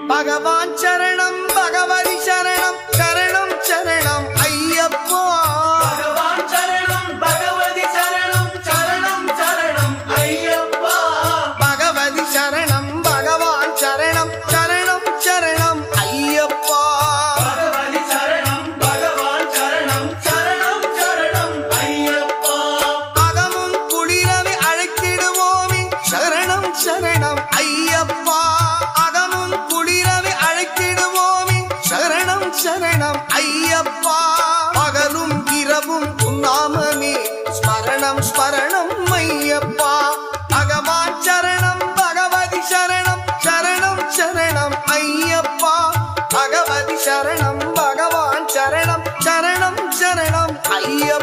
பகவான் சரணம் பகவதி சரணம் சரணம் சரணம் ஐயப்பா பகவான் சரணம் பகவதி சரணம் சரணம் சரணம் ஐயப்பா பகவதி சரணம் பகவான் சரணம் சரணம் சரணம் ஐயப்பா பகவதி சரணம் பகவான் சரணம் சரணம் சரணம் ஐயப்பா அகமும் குளிரவை அழைத்திடுவோமே சரணம் சரணம் ஐயப்பா அகமும் குளிரவை அழைத்திடுவோமே சரணம் சரணம் ஐயப்பா பகலும் இரவும் உன்னாமமே ஸ்மரணம் ஸ்மரணம் ஐயப்பா பகவான் சரணம் பகவதி சரணம் சரணம் சரணம் ஐயப்பா பகவதி சரணம் பகவான் சரணம் சரணம் சரணம் ஐயப்பா